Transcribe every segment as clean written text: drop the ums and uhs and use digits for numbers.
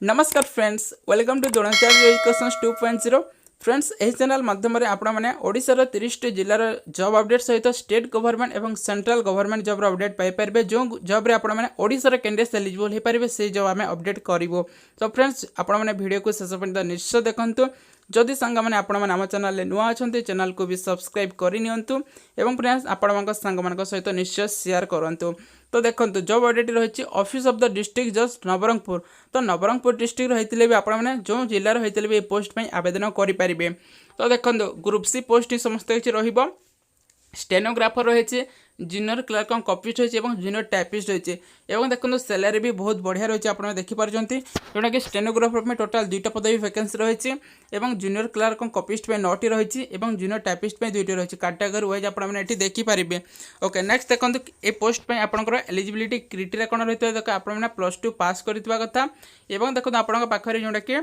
नमस्कार friends, welcome to Dronacharya education 2.0। Friends, यह channel माध्यम आपने ओडिशार 30 जिलार जॉब अपडेट सहित स्टेट गवर्नमेंट और सेंट्रल गवर्नमेंट जॉब अपडेट पाइपर। जो जॉब रे आपने ओडिशार कैंडिडेट्स एलिजिबल हो पारे से जॉब आम अपडेट करूँ। तो फ्रेंड्स, आपने वीडियो को शेष पर्यंत निश्चय देखूँ। जदि सांग मैंने आम चैनल नुआ अच्छा चैनल को भी सब्सक्राइब करनी एवं फ्रेंड्स आपण सांग सहित निश्चय शेयर करूँ। तो देखो जॉब अपडेट रही office of the district just Nabarangpur. तो नवरंगपुर डिस्ट्रिक्ट रही भी आपने जो जिलार होते भी पोस्ट पर आवेदन करेंगे। तो देखो ग्रुप सी पोस्ट समस्त किसी रही स्टेनोग्राफर रही जूनियर क्लर्क कॉपिस्ट रही जूनियर टाइपिस्ट रही देखो सैलरी भी बहुत बढ़िया रही है। आपने देखिपार जोटा कि स्टेनोग्राफर में टोटाल 2टा पदवी वैकेंसी रही है जूनियर क्लर्क कॉपिस्ट में 9टी रही है जूनियर टाइपिस्ट में 2टी रही कैटेगरी वाइज आपने देखिपारे। ओके नेक्स्ट देखो ये पोस्ट पर आपंकर एलिजिबिलिटी क्राइटेरिया कौन रही है देखो आपने +2 पास करथिबा कथा देखो आपण पाखे जोटा कि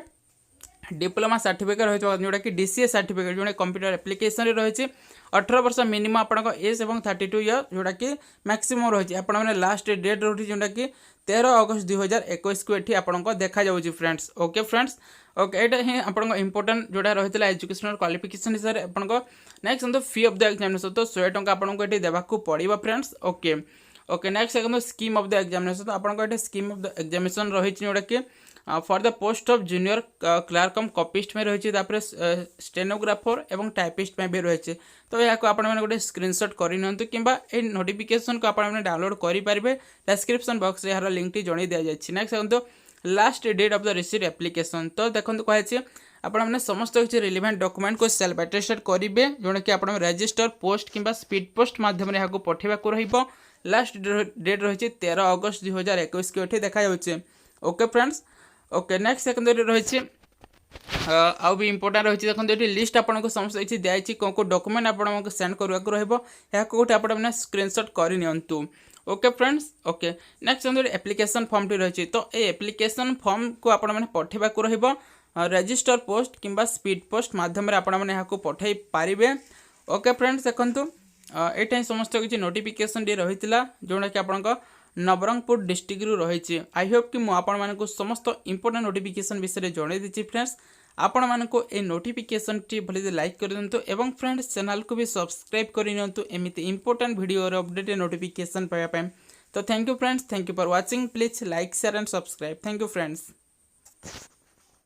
डिप्लोमा सर्टिफिकेट रही जोटा कि DCA सर्टिफिकेट जो कंप्यूटर एप्लिकेशन रही 18 वर्ष मिनिमम आपन एज और 32 ईयर जोटा कि मैक्सिमम रही है। आपने लास्ट डेट रही जोटा कि 13 अगस्त 2021 को ये आपको देखा जाऊँगी फ्रेंड्स। ओके फ्रेंड्स, ओके यहाँ ही आप इंपोर्टाट जोटा रही है एजुकेशनल क्वालिफिकेशन हिसाब से आपको next fee of the examination तो 100 टंका आपको ये देवाक पड़ो फ्रेंड्स। ओके ओके नेक्स्ट देखो स्कीम ऑफ द एग्जामिनेशन तो आपको ये स्कीम ऑफ द एग्जामिनेशन रही जोटा कि for the post of junior clerk copyist में रही स्टेनोग्राफर और टाइपिस्ट में भी रही। तो यहाँ को आपने गोटे स्क्रीनशॉट करनी कि नोटिफिकेशन को आपने डाउनलोड करेंगे। डिस्क्रिप्शन बॉक्स यार लिंक टी जन दि जाए। नेक्स्ट देखो last date of the receive application तो देखो कहते आपने समस्त किसी रिलेवेंट डॉक्यूमेंट को सेल्फ अटेस्टेड करेंगे जोटा कि आप रजिस्टर पोस्ट कि स्पीड पोस्ट माध्यम यहाँ को पठेबाक रही। लास्ट डेट रही 13 अगस्त 2021 को ये देखा जाऊँचे। Okay friends, okay next secondary रही आउ भी इंपोर्टाट रही देखो ये लिस्ट आपको समस्त किसी दिखाई कौन कौन डॉक्यूमेंट आपको सेंड करने गोटे आपने स्क्रीनशॉट करनी। ओके फ्रेंड्स, ओके नेक्स्ट देखो एप्लिकेशन फॉर्म टी रही तो ये एप्लिकेशन फॉर्म को आपने पठेबाक रही रजिस्टर पोस्ट कि स्पीड पोस्ट माध्यम आपने यहाँ को पठे पारे। ओके फ्रेंड्स देखो यहाँ समस्त किसी नोटिफिकेशन टी रही जोटा कि आपको नवरंगपुर डिस्ट्रिक्ट रही। आई होप कि मुझे समस्त इंपोर्टेंट नोटिफिकेशन विषय जन दी फ्रेंड्स। आपण मानक ये नोटिफिकेशन टी भले लाइक कर दिंतु एवं फ्रेंड्स चैनल को भी सब्सक्राइब करनी एमती इंपोर्टेंट वीडियो अपडेट नोटिफिकेशन पाइबा। तो thank you friends, thank you for watching. Please like share and subscribe. Thank you friends.